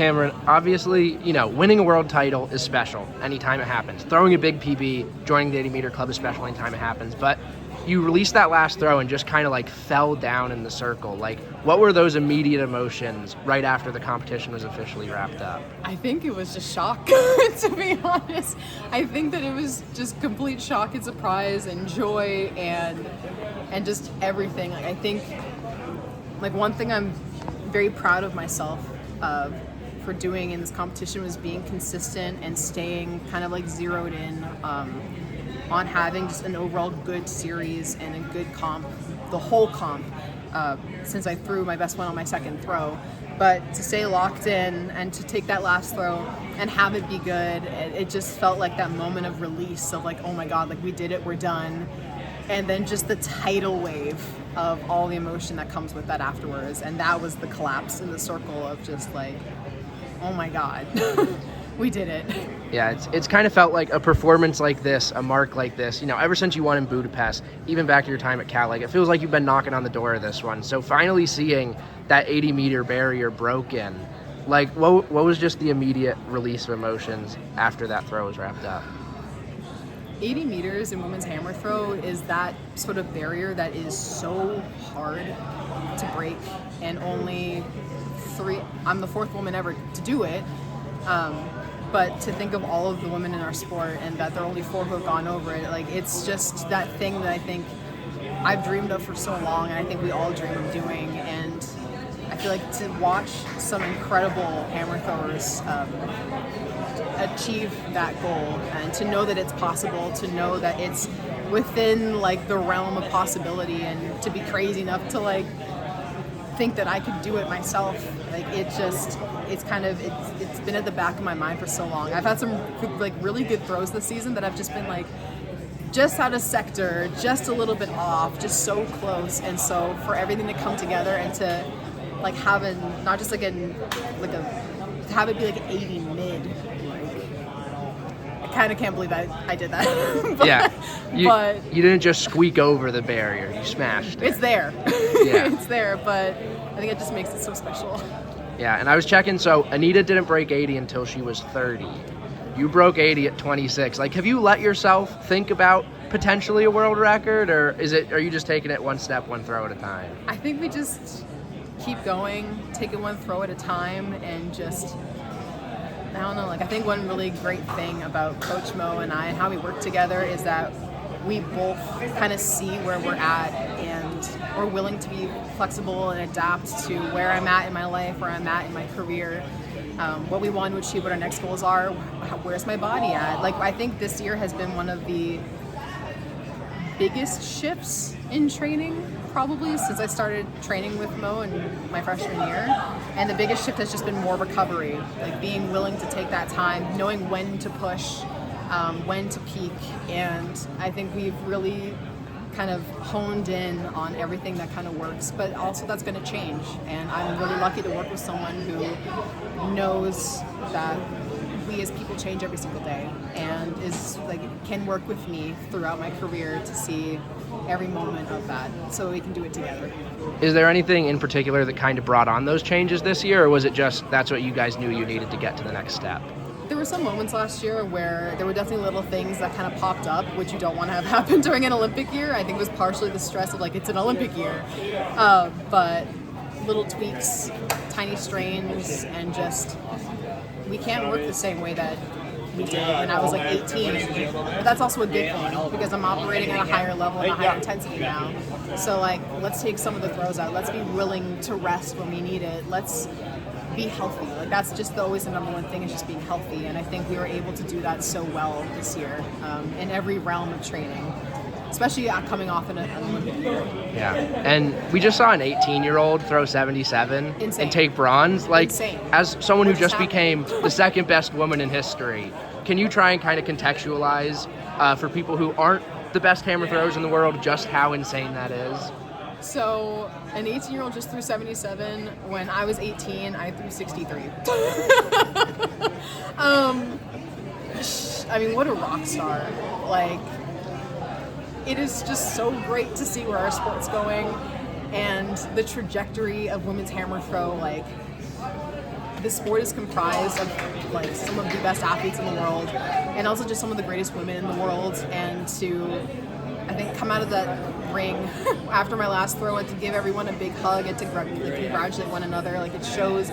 Camryn, obviously, winning a world title is special anytime it happens. Throwing a big PB, joining the 80-meter club is special anytime it happens. But you released that last throw and just kind of like fell down in the circle. Like, what were those immediate emotions right after the competition was officially wrapped up? I think it was just shock, to be honest. I think that it was just complete shock and surprise and joy and just everything. Like, I think, like, one thing I'm very proud of myself for doing in this competition was being consistent and staying kind of like zeroed in on having just an overall good series and a good comp, the whole comp, since I threw my best one on my second throw. But to stay locked in and to take that last throw and have it be good, it just felt like that moment of release of like, oh my God, like we did it, we're done. And then just the tidal wave of all the emotion that comes with that afterwards. And that was the collapse in the circle of just like, oh my God, we did it. Yeah, it's kind of felt like a performance like this, a mark like this, ever since you won in Budapest, even back to your time at Cal, like it feels like you've been knocking on the door of this one. So finally seeing that 80-meter barrier broken, like what was just the immediate release of emotions after that throw was wrapped up? 80 meters in women's hammer throw is that sort of barrier that is so hard to break, and only I'm the fourth woman ever to do it. But to think of all of the women in our sport and that there are only 4 who have gone over it, like it's just that thing that I think I've dreamed of for so long, and I think we all dream of doing. And I feel like to watch some incredible hammer throwers achieve that goal, and to know that it's possible, to know that it's within like the realm of possibility, and to be crazy enough to like think that I could do it myself, like it's been at the back of my mind for so long. I've had some like really good throws this season that I've just been like just out of sector, just a little bit off, just so close. And so for everything to come together and to like have a not just to have it be like an 80 mid, I kind of can't believe I did that. But, yeah, but you didn't just squeak over the barrier, you smashed it. It's there. Yeah. It's there, but I think it just makes it so special. Yeah, and I was checking, so Anita didn't break 80 until she was 30. You broke 80 at 26. Like, have you let yourself think about potentially a world record, or are you just taking it one step, one throw at a time? I think we just keep going, take it one throw at a time, and just, I don't know, like I think one really great thing about Coach Mo and I and how we work together is that we both kind of see where we're at, and we're willing to be flexible and adapt to where I'm at in my life, where I'm at in my career, what we want to achieve, what our next goals are, where's my body at. Like I think this year has been one of the biggest shifts in training probably since I started training with Mo in my freshman year, and the biggest shift has just been more recovery, like being willing to take that time, knowing when to push, when to peak. And I think we've really kind of honed in on everything that kind of works, but also that's going to change. And I'm really lucky to work with someone who knows that we as people change every single day, and is like can work with me throughout my career to see every moment of that, so we can do it together. Is there anything in particular that kind of brought on those changes this year, or was it just that's what you guys knew you needed to get to the next step? There were some moments last year where there were definitely little things that kind of popped up, which you don't want to have happen during an Olympic year. I think it was partially the stress of like it's an Olympic year, but little tweaks, tiny strains, and just we can't work the same way that we did when I was like 18. But that's also a good thing because I'm operating at a higher level and a higher intensity now. So like, let's take some of the throws out. Let's be willing to rest when we need it. Let's be healthy. Like that's just always the number one thing, is just being healthy. And I think we were able to do that so well this year in every realm of training, especially coming off an Olympic year. Yeah, and we just saw an 18-year-old throw 77 Insane. and take bronze. Like, Insane. as someone who just became the second best woman in history, can you try and kind of contextualize for people who aren't the best hammer throwers in the world just how insane that is? So an 18-year-old just threw 77. When I was 18, I threw 63. I mean, what a rock star. Like, it is just so great to see where our sport's going and the trajectory of women's hammer throw. Like, this sport is comprised of like some of the best athletes in the world, and also just some of the greatest women in the world. And to, I think, come out of that ring after my last throw and to give everyone a big hug and to congratulate one another, like it shows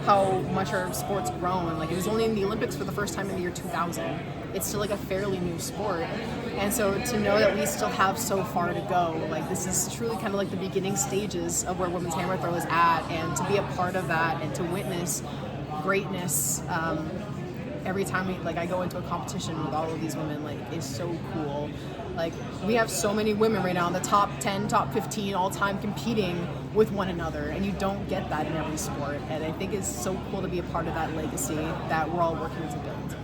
how much our sport's grown. Like it was only in the Olympics for the first time in the year 2000. It's still like a fairly new sport. And so to know that we still have so far to go, like this is truly kind of like the beginning stages of where women's hammer throw is at, and to be a part of that and to witness greatness every time I go into a competition with all of these women, like is so cool. Like we have so many women right now in the top 10, top 15 all time competing with one another, and you don't get that in every sport. And I think it's so cool to be a part of that legacy that we're all working to build.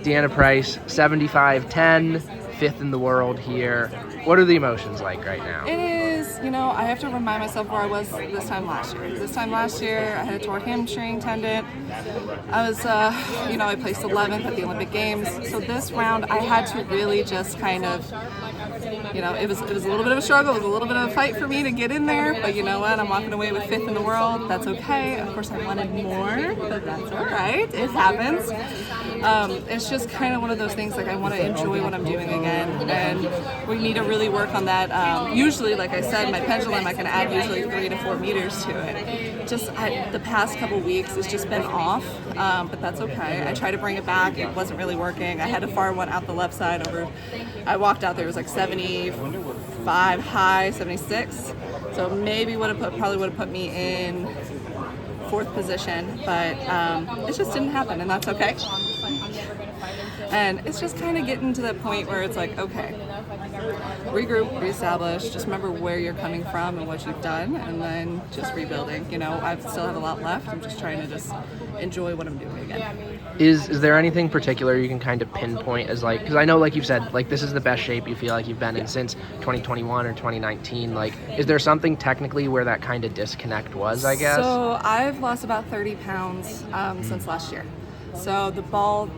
DeAnna Price, 75-10, 5th in the world here. What are the emotions like right now? It is, I have to remind myself where I was this time last year. This time last year, I had a torn hamstring tendon. I was, I placed 11th at the Olympic Games. So this round, I had to really just kind of, it was a little bit of a struggle. It was a little bit of a fight for me to get in there. But you know what? I'm walking away with 5th in the world. That's okay. Of course, I wanted more, but that's all right. It happens. It's just kind of one of those things, like I want to enjoy what I'm doing again, and we need to really work on that. Usually, like I said, my pendulum, I can add usually 3 to 4 meters to it. Just the past couple weeks, it's just been off, but that's okay. I tried to bring it back. It wasn't really working. I had a far one out the left side over. I walked out there, it was like 75 high, 76. So maybe probably would have put me in 4th position, but it just didn't happen, and that's okay. And it's just kind of getting to that point where it's like, okay, regroup, reestablish, just remember where you're coming from and what you've done, and then just rebuilding. I still have a lot left. I'm just trying to just enjoy what I'm doing again. Is there anything particular you can kind of pinpoint as like, because I know, like you've said, like this is the best shape you feel like you've been in since 2021 or 2019. Like, is there something technically where that kind of disconnect was, I guess? So I've lost about 30 pounds since last year. So the ball,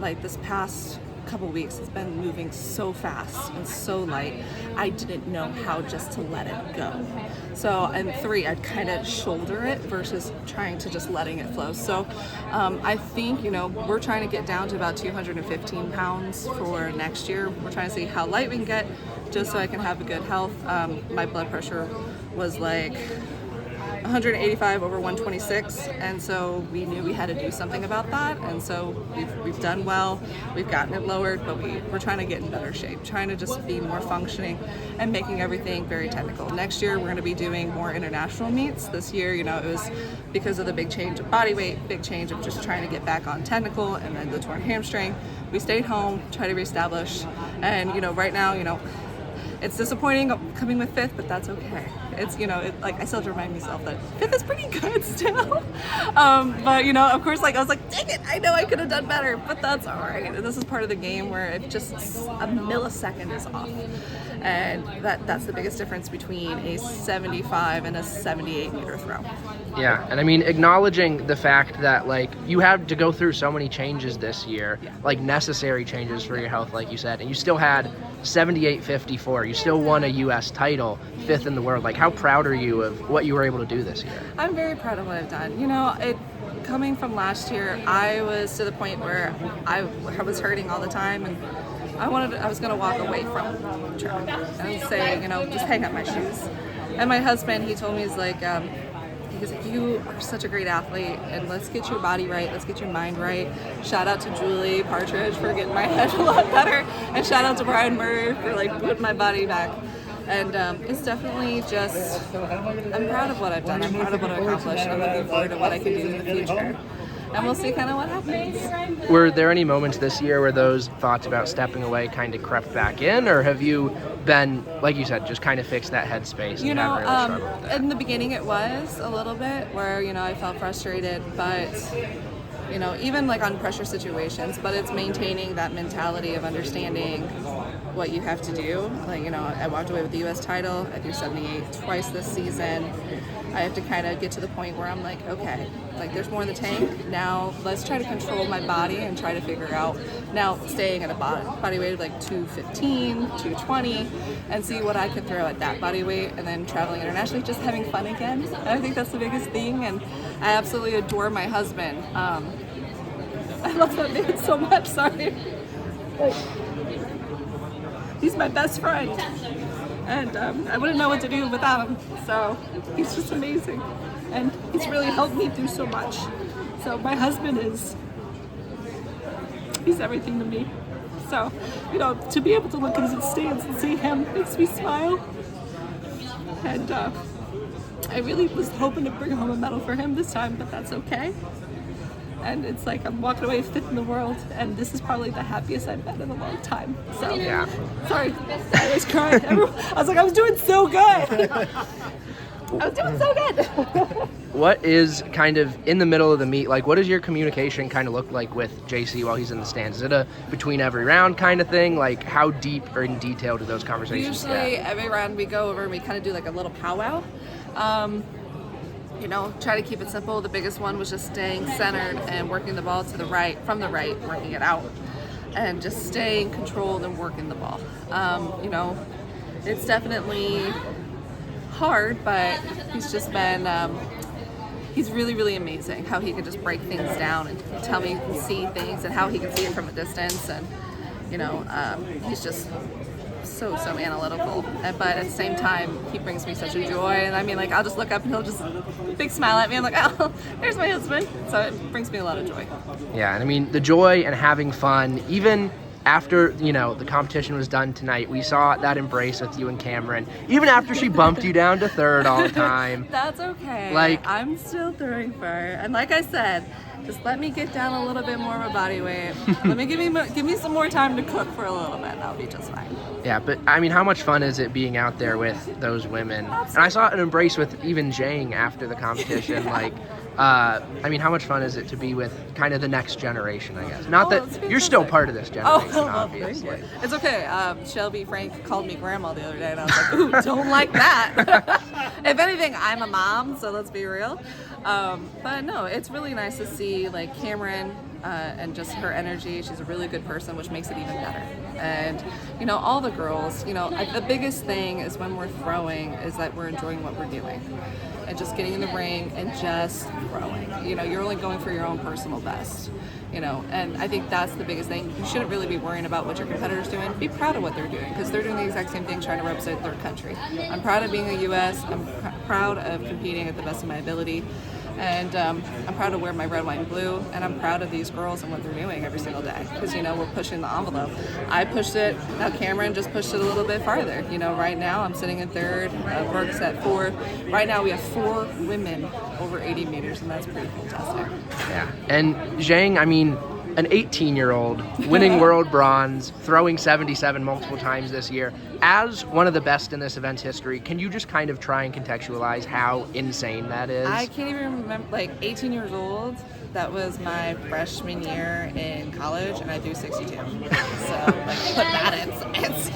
this past couple weeks, has been moving so fast and so light. I didn't know how just to let it go. So in 3, I'd kind of shoulder it versus trying to just letting it flow. So I think, we're trying to get down to about 215 pounds for next year. We're trying to see how light we can get just so I can have a good health. My blood pressure was like 185 over 126, and so we knew we had to do something about that, and so we've done well. We've gotten it lowered, but we're trying to get in better shape, trying to just be more functioning and making everything very technical. Next year we're going to be doing more international meets. This year, it was because of the big change of body weight, big change of just trying to get back on technical, and then the torn hamstring. We stayed home, tried to reestablish, and right now, it's disappointing coming with 5th, but that's okay. It's, I still have to remind myself that 5th is pretty good still. But, of course, I was like, dang it, I know I could have done better, but that's all right. This is part of the game where it just a millisecond is off. And that's the biggest difference between a 75 and a 78 meter throw. Yeah, and I mean, acknowledging the fact that, you had to go through so many changes this year, necessary changes for your health, like you said, and you still had 78.54. You still won a U.S. title, 5th in the world. How proud are you of what you were able to do this year? I'm very proud of what I've done. Coming from last year, I was to the point where I was hurting all the time, and I was going to walk away from track and say, just hang up my shoes. And my husband, he told me, he's like, you are such a great athlete, and let's get your body right, let's get your mind right. Shout out to Julie Partridge for getting my head a lot better, and shout out to Brian Murray for putting my body back. And it's definitely just, I'm proud of what I've done, I'm proud of what I've accomplished, and I'm looking forward to what I can do in the future. And we'll see kind of what happens. Were there any moments this year where those thoughts about stepping away kind of crept back in, or have you been, like you said, just kind of fixed that headspace and haven't really struggled with that? In the beginning it was a little bit where, I felt frustrated, but, even on pressure situations, but it's maintaining that mentality of understanding what you have to do. I walked away with the U.S. title. I threw 78 twice this season. I have to kind of get to the point where I'm like, okay, like there's more in the tank. Now let's try to control my body and try to figure out now staying at a body weight of like 215, 220, and see what I could throw at that body weight, and then traveling internationally, just having fun again. And I think that's the biggest thing, and I absolutely adore my husband. I love that man so much, sorry. Like, he's my best friend, and I wouldn't know what to do without him, so he's just amazing, and he's really helped me through so much. So my husband he's everything to me. So, you know, to be able to look at his stands and see him makes me smile, and I really was hoping to bring home a medal for him this time, but that's okay. And it's like I'm walking away fifth in the world, and this is probably the happiest I've been in a long time. So, Yeah. Sorry, I was crying. I was like, I was doing so good. I was doing so good. What is kind of in the middle of the meet, like what does your communication kind of look like with JC while he's in the stands? Is it a between every round kind of thing? Like how deep or in detail do those conversations Usually get? every round we go over and we kind of do like a little powwow. You know, try to keep it simple. The biggest one was just staying centered and working the ball to the right, from the right, working it out, and just staying controlled and working the ball. You know, it's definitely hard, but he's just been, he's really, really amazing how he can just break things down and tell me he can see things and how he can see it from a distance. And, you know, he's just so analytical, but at the same time he brings me such a joy. And I mean, like, I'll just look up and he'll just big smile at me. I'm like, oh, there's my husband. So it brings me a lot of joy. Yeah, and I mean the joy and having fun, even after, you know, the competition was done tonight, we saw that embrace with you and Camryn, even after she bumped you down to third all the time. That's okay. Like, I'm still throwing for her, and like I said, just let me get down a little bit more of a body weight. Let me give me some more time to cook for a little bit, and I'll be just fine. Yeah, but I mean, how much fun is it being out there with those women? And I saw an embrace with even Jang after the competition. Yeah. Like, I mean, how much fun is it to be with kind of the next generation, I guess? Not that you're still part of this generation, well, obviously. thank you. It's okay. Shelby Frank called me grandma the other day, and I was like, ooh, don't like that. If anything, I'm a mom, so let's be real. But no, it's really nice to see like Camryn and just her energy. She's a really good person, which makes it even better. And you know, all the girls, you know, the biggest thing is when we're throwing is that we're enjoying what we're doing and just getting in the ring and just throwing. You know, you're only going for your own personal best. You know, and I think that's the biggest thing. You shouldn't really be worrying about what your competitors doing. Be proud of what they're doing, because they're doing the exact same thing, trying to represent their country. I'm proud of being a U.S. I'm proud of competing at the best of my ability. And I'm proud to wear my red, white, and blue, and I'm proud of these girls and what they're doing every single day, because, you know, we're pushing the envelope. I pushed it, now Camryn just pushed it a little bit farther. You know, right now I'm sitting in third, Brooke's at fourth. Right now we have 4 women over 80 meters, and that's pretty fantastic. Yeah, and Zhang, I mean, an 18-year-old winning world bronze, throwing 77 multiple times this year. As one of the best in this event's history, can you just kind of try and contextualize how insane that is? I can't even remember, like 18 years old, that was my freshman year in college, and I threw 62. So like, put that in science.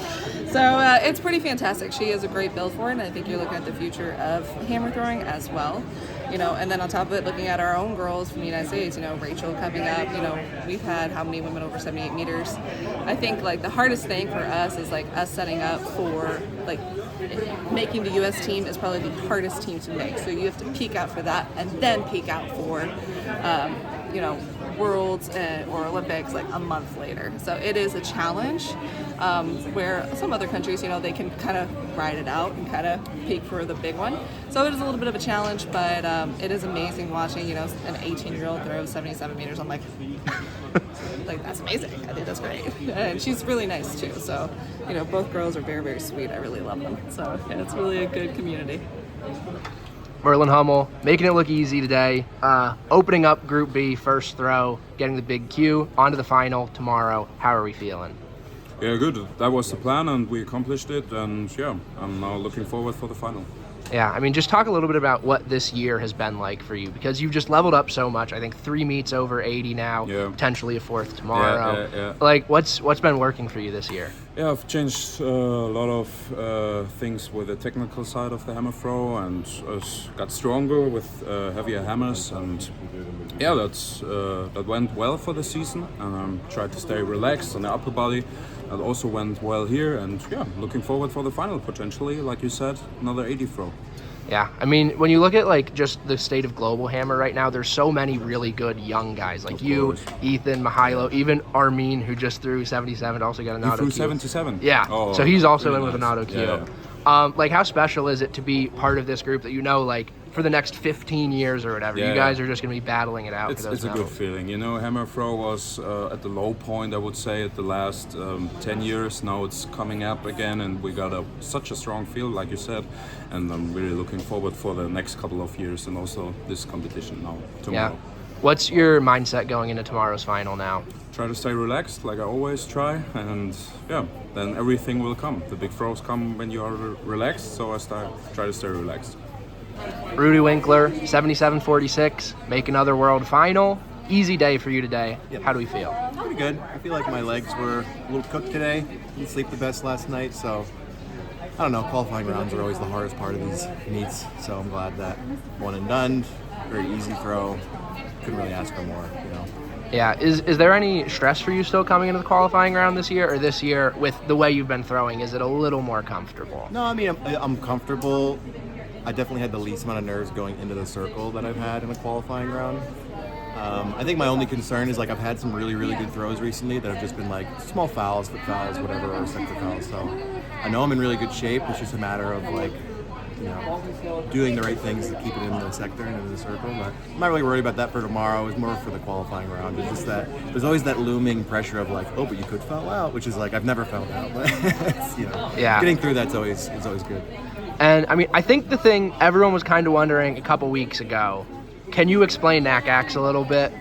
So it's pretty fantastic. She has a great build for it, and I think you're looking at the future of hammer throwing as well. You know, and then on top of it, looking at our own girls from the United States, you know, Rachel coming up, you know, we've had how many women over 78 meters? I think like the hardest thing for us is like us setting up for like making the U.S. team is probably the hardest team to make. So you have to peak out for that and then peak out for, you know, Worlds or Olympics like a month later. So it is a challenge where some other countries, you know, they can kind of ride it out and kind of peak for the big one. So it is a little bit of a challenge, but it is amazing watching, you know, an 18-year-old throw 77 meters. I'm like, that's amazing. I think that's great. And she's really nice too. So, you know, both girls are very, very sweet. I really love them. So yeah, it's really a good community. Merlin Hummel making it look easy today, opening up Group B first throw, getting the big Q, onto the final tomorrow. How are we feeling? Yeah, good. That was the plan, and we accomplished it, and yeah, I'm now looking forward for the final. Yeah, I mean, just talk a little bit about what this year has been like for you, because you've just leveled up so much. I think 3 meets over 80 now, yeah. potentially a 4th tomorrow. Yeah. Like, what's been working for you this year? Yeah, I've changed a lot of things with the technical side of the hammer throw, and got stronger with heavier hammers, and yeah, that went well for the season, and tried to stay relaxed on the upper body. That also went well here, and yeah, looking forward for the final potentially, like you said, another 80 throw. Yeah, I mean, when you look at like just the state of global hammer right now, there's so many really good young guys like you, Ethan, Mihailo, even Armin, who just threw 77, also got an auto threw cue. 77. Yeah, Oh, so he's also really in with an nice. auto cue. Yeah. Like, how special is it to be part of this group that you know, like, for the next 15 years or whatever, you guys are just going to be battling it out It's for those a good medals. feeling. You know, hammer throw was at the low point, I would say, at the last 10 years. Now it's coming up again, and we got such a strong field, like you said. And I'm really looking forward for the next couple of years, and also this competition now, tomorrow. Yeah. What's your mindset going into tomorrow's final now? Try to stay relaxed, like I always try, and yeah, then everything will come. The big throws come when you are relaxed, so I try to stay relaxed. Rudy Winkler, 77-46, make another world final. Easy day for you today. Yep. How do we feel? Pretty good. I feel like my legs were a little cooked today. Didn't sleep the best last night, so I don't know. Qualifying rounds are always the hardest part of these meets, so I'm glad that one and done. Very easy throw. Couldn't really ask for more, you know. Yeah, is there any stress for you still coming into the qualifying round this year, or this year with the way you've been throwing, is it a little more comfortable? No, I mean, I'm comfortable. I definitely had the least amount of nerves going into the circle that I've had in a qualifying round. I think my only concern is, like, I've had some really, really good throws recently that have just been, like, small fouls, foot fouls, whatever, or sector fouls. So I know I'm in really good shape. It's just a matter of, like, you know, doing the right things to keep it in the sector and in the circle. But I'm not really worried about that for tomorrow. It's more for the qualifying round. It's just that there's always that looming pressure of, like, oh, but you could foul out, which is, like, I've never fouled out. But, it's, you know, getting through that's always good. And, I mean, I think the thing everyone was kind of wondering a couple weeks ago, can you explain NACAX a little bit?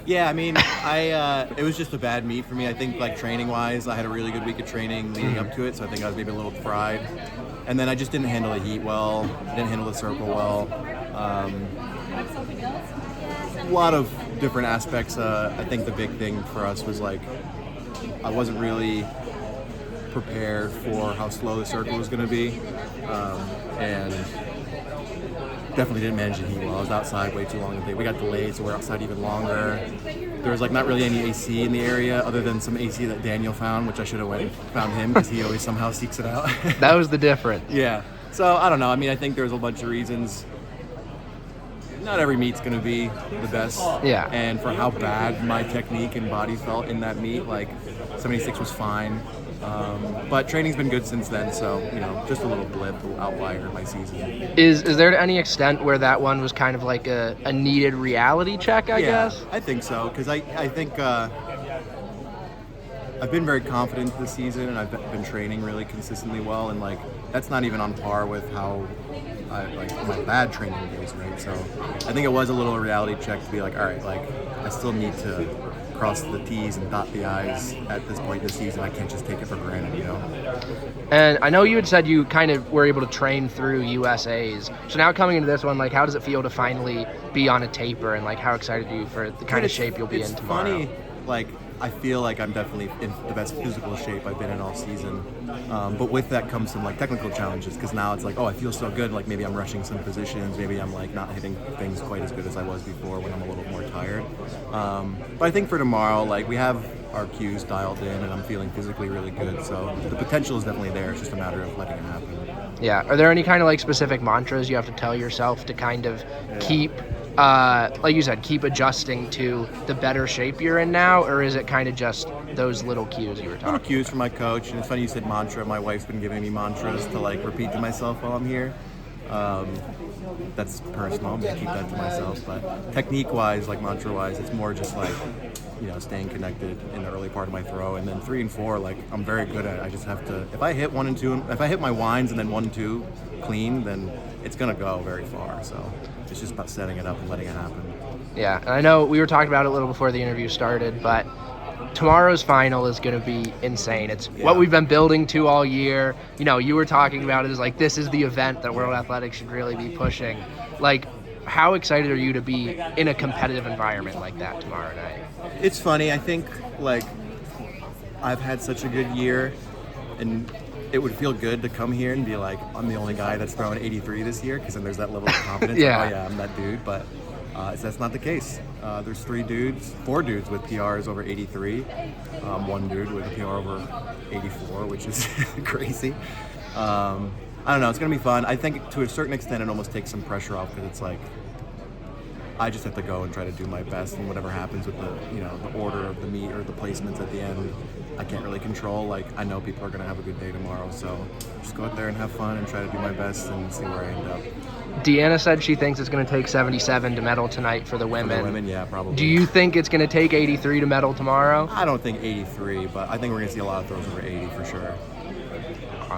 Yeah, I mean, it was just a bad meet for me. I think, like, training-wise, I had a really good week of training leading up to it, so I think I was maybe a little fried. And then I just didn't handle the heat well, didn't handle the circle well. A lot of different aspects. I think the big thing for us was, like, I wasn't really prepared for how slow the circle was going to be, and definitely didn't manage the heat well. I was outside way too long. We got delayed, so we're outside even longer. There was, like, not really any AC in the area other than some AC that Daniel found, which I should have went and found him because he always somehow seeks it out. That was the difference. Yeah. So I don't know. I mean, I think there's a bunch of reasons. Not every meet's going to be the best. Yeah. And for how bad my technique and body felt in that meet, like, 76 was fine. But training's been good since then, so, you know, just a little blip, a little outlier in my season. Is there to any extent where that one was kind of like a needed reality check, I guess? I think so, because I think I've been very confident this season, and I've been training really consistently well, and, like, that's not even on par with how my bad training days, right? So I think it was a little reality check to be like, all right, like, I still need to cross the T's and dot the I's at this point this season. I can't just take it for granted, you know? And I know you had said you kind of were able to train through USAs. So now coming into this one, like, how does it feel to finally be on a taper, and, like, how excited are you for the kind of shape you'll be in tomorrow? It's funny, like, I feel like I'm definitely in the best physical shape I've been in all season. But with that comes some, like, technical challenges, because now it's like, oh, I feel so good. Like, maybe I'm rushing some positions. Maybe I'm, like, not hitting things quite as good as I was before when I'm a little more tired. But I think for tomorrow, like, we have our cues dialed in, and I'm feeling physically really good. So the potential is definitely there. It's just a matter of letting it happen. Yeah. Are there any kind of, like, specific mantras you have to tell yourself to kind of keep, like you said, keep adjusting to the better shape you're in now, or is it kind of just those little cues you were talking Little cues from my coach, and it's funny you said mantra. My wife's been giving me mantras to, like, repeat to myself while I'm here. That's personal. I'm gonna keep that to myself. But technique-wise, like, mantra-wise, it's more just, like, you know, staying connected in the early part of my throw, and then 3 and 4, like, I'm very good at. I just have to. If I hit 1 and 2, if I hit my winds and then 1 and 2 clean, then it's gonna go very far. So it's just about setting it up and letting it happen. Yeah, and I know we were talking about it a little before the interview started, but tomorrow's final is going to be insane. It's what we've been building to all year. You know, you were talking about it as, like, this is the event that World Athletics should really be pushing. Like, how excited are you to be in a competitive environment like that tomorrow night? It's funny. I think, like, I've had such a good year And it would feel good to come here and be like, I'm the only guy that's throwing 83 this year, because then there's that level of confidence. Yeah. Like, oh yeah, I'm that dude. But that's not the case. There's 4 dudes with PRs over 83. One dude with a PR over 84, which is crazy. I don't know. It's gonna be fun. I think to a certain extent it almost takes some pressure off, because it's like I just have to go and try to do my best, and whatever happens with the order of the meet or the placements at the end, I can't really control. Like, I know people are gonna have a good day tomorrow, so just go out there and have fun and try to do my best and see where I end up. DeAnna said she thinks it's going to take 77 to medal tonight for the women. For the women, yeah, probably. Do you think it's going to take 83 to medal tomorrow? I don't think 83, but I think we're gonna see a lot of throws over 80 for sure.